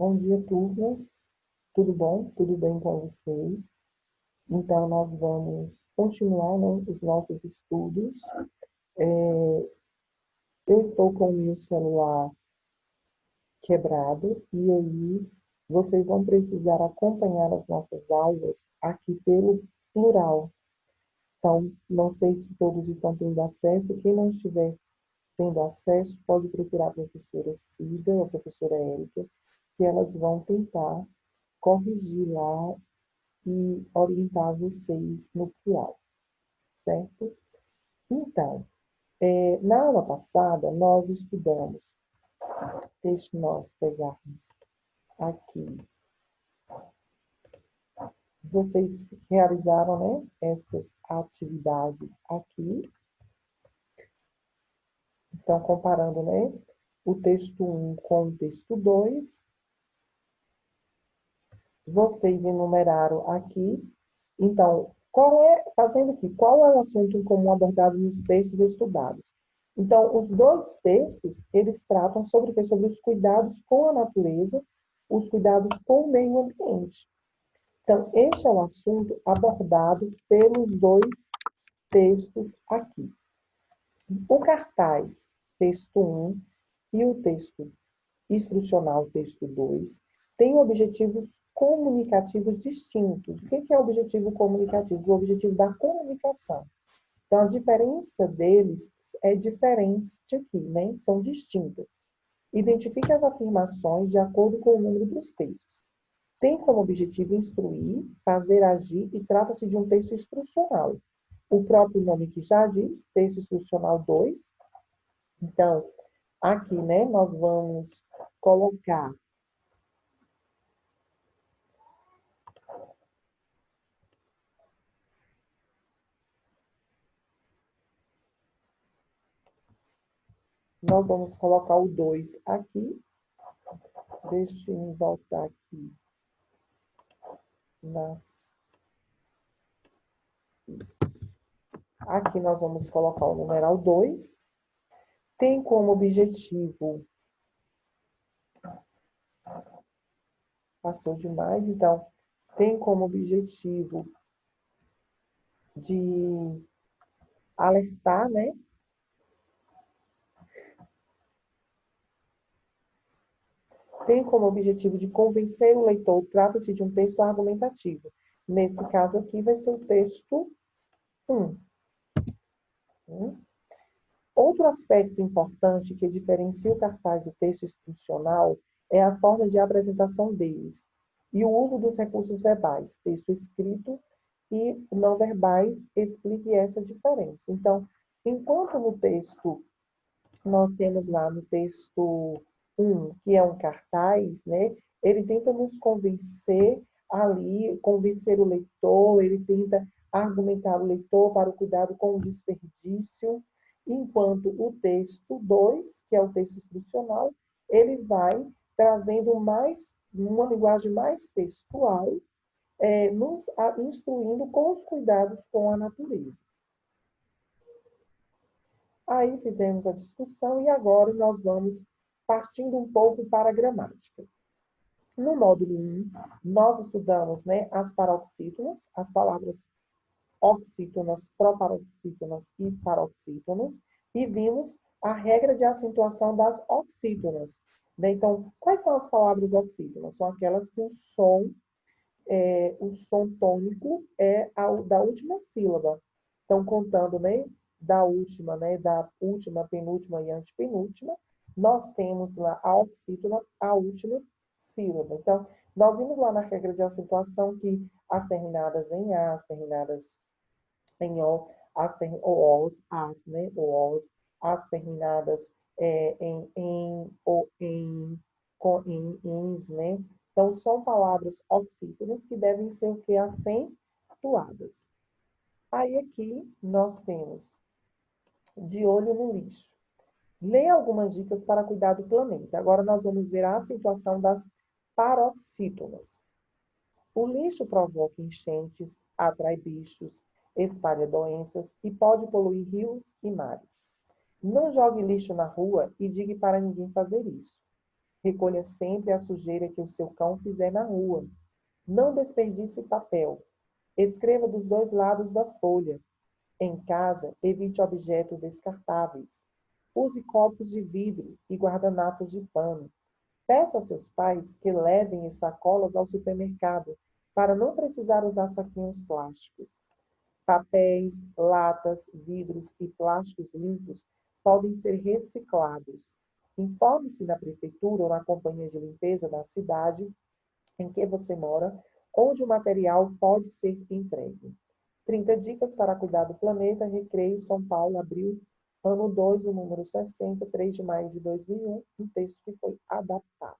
Bom dia, turma. Tudo bom? Tudo bem com vocês? Então, nós vamos continuar, né, os nossos estudos. Eu estou com o meu celular quebrado e aí vocês vão precisar acompanhar as nossas aulas aqui pelo plural. Então, não sei se todos estão tendo acesso. Quem não estiver tendo acesso, pode procurar a professora Cida ou a professora Érica, que elas vão tentar corrigir lá e orientar vocês no plural, certo? Então, na aula passada, nós estudamos, deixe nós pegarmos aqui, vocês realizaram, né, estas atividades aqui, então, comparando, né, o texto 1 com o texto 2, vocês enumeraram aqui, então, fazendo aqui, qual é o assunto em comum abordado nos textos estudados? Então, os dois textos, eles tratam sobre o quê? Sobre os cuidados com a natureza, os cuidados com o meio ambiente. Então, este é o assunto abordado pelos dois textos aqui. O cartaz, texto 1, e o texto instrucional, texto 2, têm objetivos comunicativos distintos. O que é o objetivo comunicativo? O objetivo da comunicação. Então, a diferença deles é diferente aqui, né? São distintas. Identifique as afirmações de acordo com o número dos textos. Tem como objetivo instruir, fazer agir e trata-se de um texto instrucional. O próprio nome que já diz, texto instrucional 2. Então, aqui, né, nós vamos colocar o 2 aqui. Deixa eu voltar aqui. Aqui nós vamos colocar o numeral 2. Tem como objetivo... Passou demais, então... Tem como objetivo de alertar, né? Tem como objetivo de convencer o leitor. Trata-se de um texto argumentativo. Nesse caso aqui vai ser o texto 1. Outro aspecto importante que diferencia o cartaz do texto instrucional é a forma de apresentação deles e o uso dos recursos verbais, texto escrito e não verbais, explique essa diferença. Então, enquanto no texto, nós temos lá no texto 1, que é um cartaz, né? Ele tenta nos convencer ali, convencer o leitor, ele tenta argumentar o leitor para o cuidado com o desperdício, enquanto o texto 2, que é o texto instrucional, ele vai trazendo uma linguagem mais textual, nos instruindo com os cuidados com a natureza. Aí fizemos a discussão e agora nós vamos partindo um pouco para a gramática. No módulo 1, nós estudamos, né, as paroxítonas, as palavras oxítonas, proparoxítonas e paroxítonas, e vimos a regra de acentuação das oxítonas. Né? Então, quais são as palavras oxítonas? São aquelas que o som tônico é da última sílaba. Então, contando, né, da última, penúltima e antepenúltima, nós temos lá a oxítona, a última sílaba. Então, nós vimos lá na regra de acentuação que as terminadas em A, as terminadas em O, os, as, né, os, as terminadas em, o, em, com, em, ins, né? Então, são palavras oxítonas que devem ser o que? Acentuadas. Aí, aqui, nós temos de olho no lixo. Leia algumas dicas para cuidar do planeta. Agora, nós vamos ver a acentuação das paroxítonas. O lixo provoca enchentes, atrai bichos, espalha doenças e pode poluir rios e mares. Não jogue lixo na rua e diga para ninguém fazer isso. Recolha sempre a sujeira que o seu cão fizer na rua. Não desperdice papel. Escreva dos dois lados da folha. Em casa, evite objetos descartáveis. Use copos de vidro e guardanapos de pano. Peça a seus pais que levem as sacolas ao supermercado para não precisar usar saquinhos plásticos. Papéis, latas, vidros e plásticos limpos podem ser reciclados. Informe-se na prefeitura ou na companhia de limpeza da cidade em que você mora, onde o material pode ser entregue. 30 dicas para cuidar do planeta, Recreio, São Paulo, abril, ano 2, o número 60, 3 de maio de 2001, um texto que foi adaptado.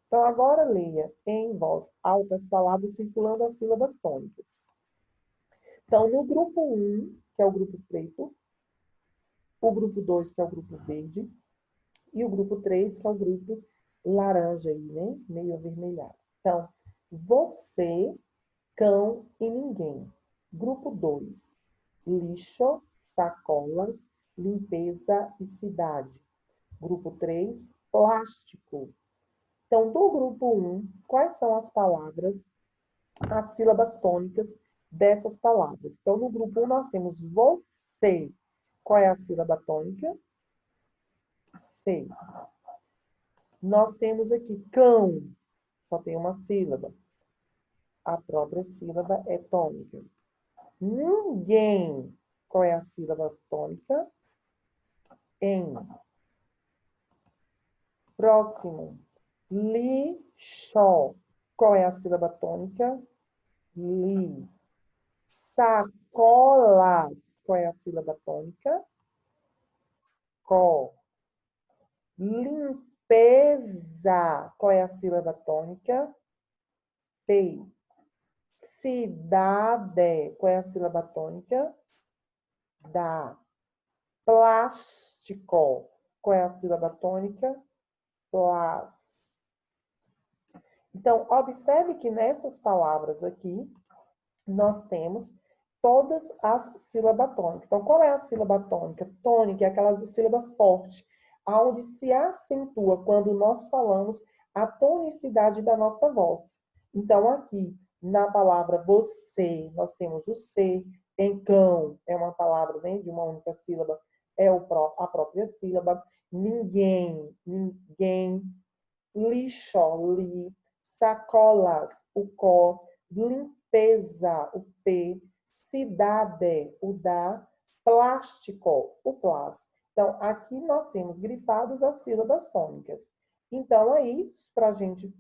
Então, agora leia em voz alta as palavras circulando as sílabas tônicas. Então, no grupo 1, que é o grupo preto, o grupo 2, que é o grupo verde, e o grupo 3, que é o grupo laranja, aí, né? Meio avermelhado. Então, você, cão e ninguém. Grupo 2, lixo, sacolas, limpeza e cidade. Grupo 3, plástico. Então, do grupo 1, quais são as palavras, as sílabas tônicas dessas palavras? Então, no grupo 1, nós temos você. Qual é a sílaba tônica? C. Nós temos aqui cão, só tem uma sílaba. A própria sílaba é tônica. Ninguém. Qual é a sílaba tônica? Em. Próximo. Lixo. Qual é a sílaba tônica? Li. Sacolas. Qual é a sílaba tônica? Co. Limpeza. Qual é a sílaba tônica? P. Cidade. Qual é a sílaba tônica? Da. Plástico. Qual é a sílaba tônica? Plas. Então, observe que nessas palavras aqui, nós temos todas as sílabas tônicas. Então, qual é a sílaba tônica? Tônica é aquela sílaba forte, aonde se acentua quando nós falamos a tonicidade da nossa voz. Então, aqui, na palavra você, nós temos o C, em cão, é uma palavra, né, de uma única sílaba, é a própria sílaba. Ninguém, ninguém. Lixo, li. Sacolas, o có. Limpeza, o P. Cidade, o da. Plástico, o plas. Então, aqui nós temos grifados as sílabas tônicas. Então, aí, para a gente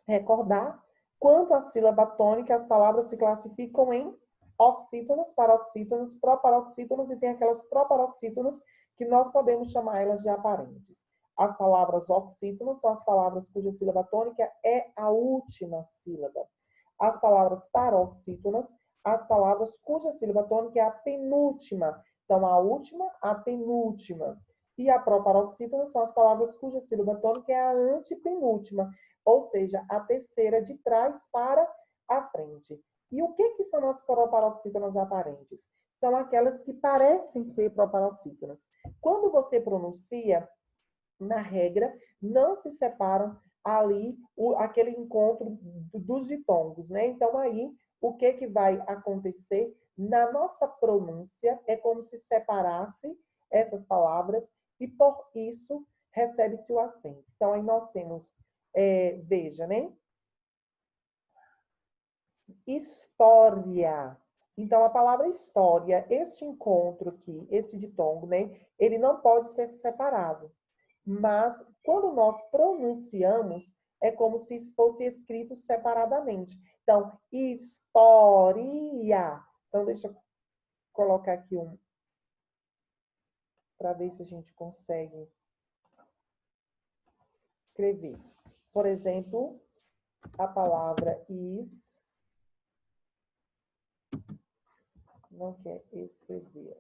recordar, quanto à sílaba tônica, as palavras se classificam em oxítonas, paroxítonas, proparoxítonas e tem aquelas proparoxítonas que nós podemos chamar elas de aparentes. As palavras oxítonas são as palavras cuja sílaba tônica é a última sílaba. As palavras paroxítonas, as palavras cuja sílaba tônica é a penúltima. Então, a última, a penúltima. E a proparoxítona são as palavras cuja sílaba tônica é a antepenúltima, ou seja, a terceira de trás para a frente. E o que são as proparoxítonas aparentes? São aquelas que parecem ser proparoxítonas. Quando você pronuncia, na regra, não se separam ali aquele encontro dos ditongos, né? Então, aí, o que vai acontecer? Na nossa pronúncia, é como se separasse essas palavras e, por isso, recebe-se o acento. Então, aí nós temos, veja, né? História. Então, a palavra história, este encontro aqui, esse ditongo, né? Ele não pode ser separado. Mas, quando nós pronunciamos, é como se fosse escrito separadamente. Então, história. Então, deixa eu colocar aqui para ver se a gente consegue escrever. Por exemplo, a palavra is não quer escrever.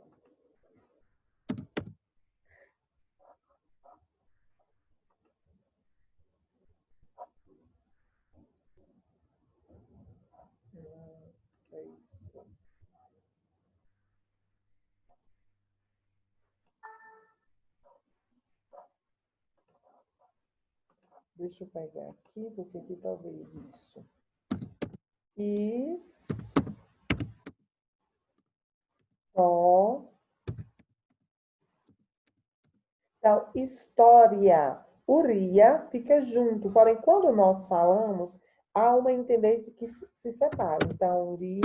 É isso. Deixa eu pegar aqui, porque aqui talvez isso. Então, história. O ria fica junto. Porém, quando nós falamos, há uma entender de que se separa. Então, ri.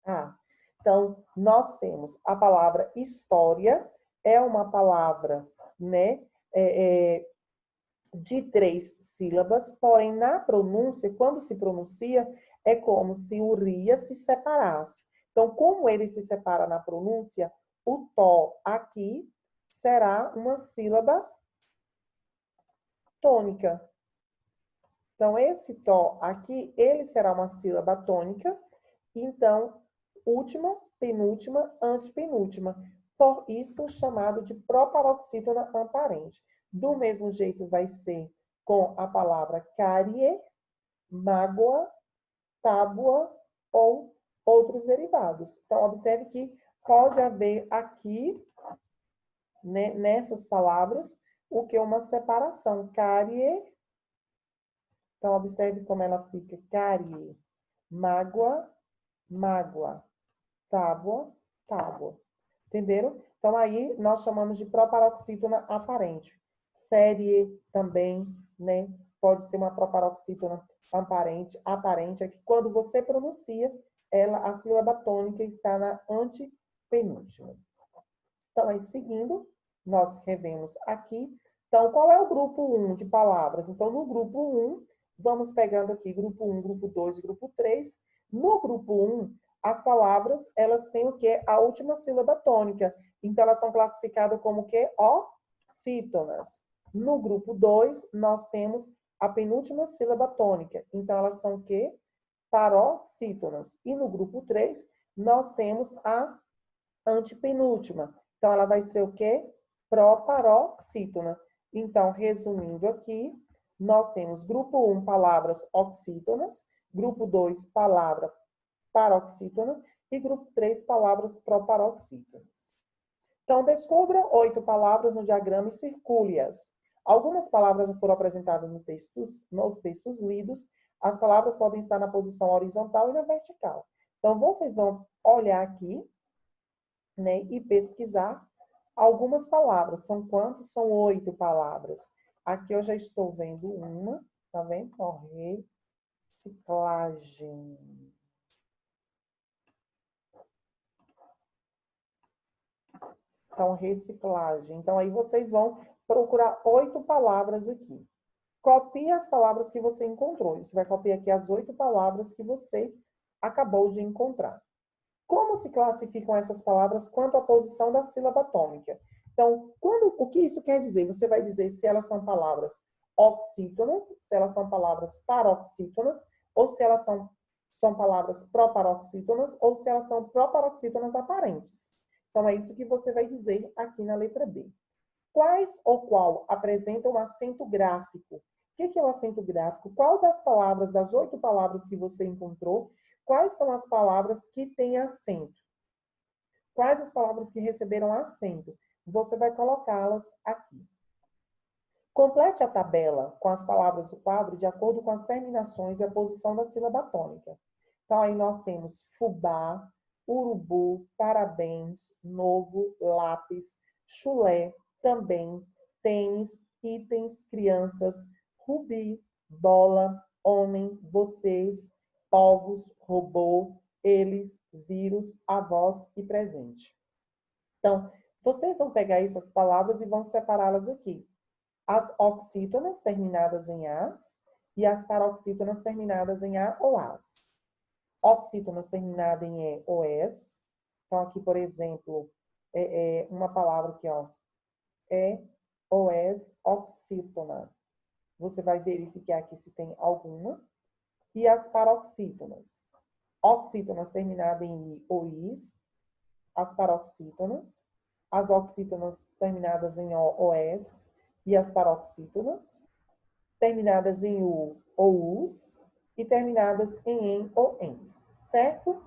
Ah. Então, nós temos a palavra história, é uma palavra, né? De 3 sílabas, porém, na pronúncia, quando se pronuncia, é como se o ria se separasse. Então, como ele se separa na pronúncia, o tó aqui será uma sílaba tônica. Então, esse tó aqui, ele será uma sílaba tônica. Então, última, penúltima, antepenúltima. Por isso, chamado de proparoxítona aparente. Do mesmo jeito, vai ser com a palavra carie, mágoa, tábua ou outros derivados. Então, observe que pode haver aqui, né, nessas palavras, o que é uma separação. Carie. Então, observe como ela fica. Carie, mágoa, mágoa, tábua, tábua. Entenderam? Então, aí nós chamamos de proparoxítona aparente. Série também, né? Pode ser uma proparoxítona aparente é que quando você pronuncia, a sílaba tônica está na antepenúltima. Então, aí seguindo, nós revemos aqui. Então, qual é o grupo 1 de palavras? Então, no grupo 1, vamos pegando aqui grupo 1, grupo 2, grupo 3. No grupo 1, as palavras, elas têm o quê? A última sílaba tônica. Então, elas são classificadas como o quê? Oxítonas. No grupo 2, nós temos a penúltima sílaba tônica. Então, elas são o quê? Paroxítonas. E no grupo 3, nós temos a antepenúltima. Então, ela vai ser o quê? Proparoxítona. Então, resumindo aqui, nós temos grupo 1, palavras oxítonas, grupo 2, palavra paroxítona e grupo 3, palavras proparoxítonas. Então, descubra 8 palavras no diagrama e circule-as. Algumas palavras foram apresentadas nos textos lidos. As palavras podem estar na posição horizontal e na vertical. Então, vocês vão olhar aqui, né, e pesquisar algumas palavras. São quantos? São 8 palavras. Aqui eu já estou vendo uma, tá vendo? Ó, reciclagem. Então, reciclagem. Então, aí vocês vão procurar 8 palavras aqui. Copie as palavras que você encontrou. Você vai copiar aqui as 8 palavras que você acabou de encontrar. Como se classificam essas palavras quanto à posição da sílaba tônica? Então, o que isso quer dizer? Você vai dizer se elas são palavras oxítonas, se elas são palavras paroxítonas, ou se elas são palavras proparoxítonas, ou se elas são proparoxítonas aparentes. Então, é isso que você vai dizer aqui na letra B. Quais ou qual apresentam um acento gráfico? O que é o acento gráfico? Qual das palavras, das 8 palavras que você encontrou, quais são as palavras que têm acento? Quais as palavras que receberam acento? Você vai colocá-las aqui. Complete a tabela com as palavras do quadro de acordo com as terminações e a posição da sílaba tônica. Então, aí nós temos fubá, urubu, parabéns, novo, lápis, chulé, também, tênis, itens, crianças, rubi, bola, homem, vocês, povos, robô, eles, vírus, avós e presente. Então, vocês vão pegar essas palavras e vão separá-las aqui. As oxítonas terminadas em as e as paroxítonas terminadas em a ou as. Oxítonas terminadas em e ou es. Então, aqui, por exemplo, uma palavra aqui, ó, é ou es oxítona. Você vai verificar aqui se tem alguma. E as paroxítonas. Oxítonas terminadas em i ou is. As paroxítonas. As oxítonas terminadas em o ou es. E as paroxítonas. Terminadas em u ou us. E terminadas em en ou ens. Certo?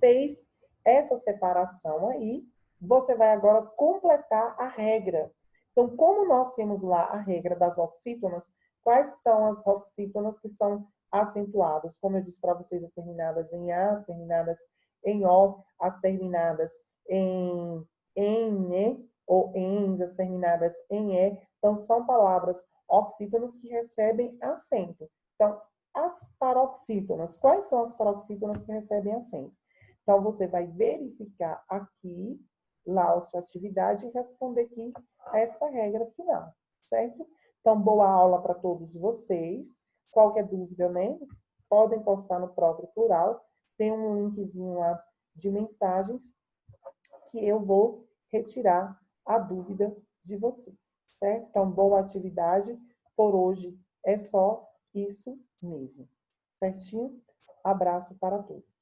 Fez essa separação aí. Você vai agora completar a regra. Então, como nós temos lá a regra das oxítonas, quais são as oxítonas que são acentuadas? Como eu disse para vocês, as terminadas em A, as terminadas em O, as terminadas em N ou ENS, as terminadas em E. Então, são palavras oxítonas que recebem acento. Então, as paroxítonas. Quais são as paroxítonas que recebem acento? Então, você vai verificar aqui, lá a sua atividade e responder aqui esta regra final, certo? Então, boa aula para todos vocês. Qualquer dúvida, né? Podem postar no próprio plural. Tem um linkzinho lá de mensagens que eu vou retirar a dúvida de vocês, certo? Então, boa atividade. Por hoje é só isso mesmo, certinho? Abraço para todos.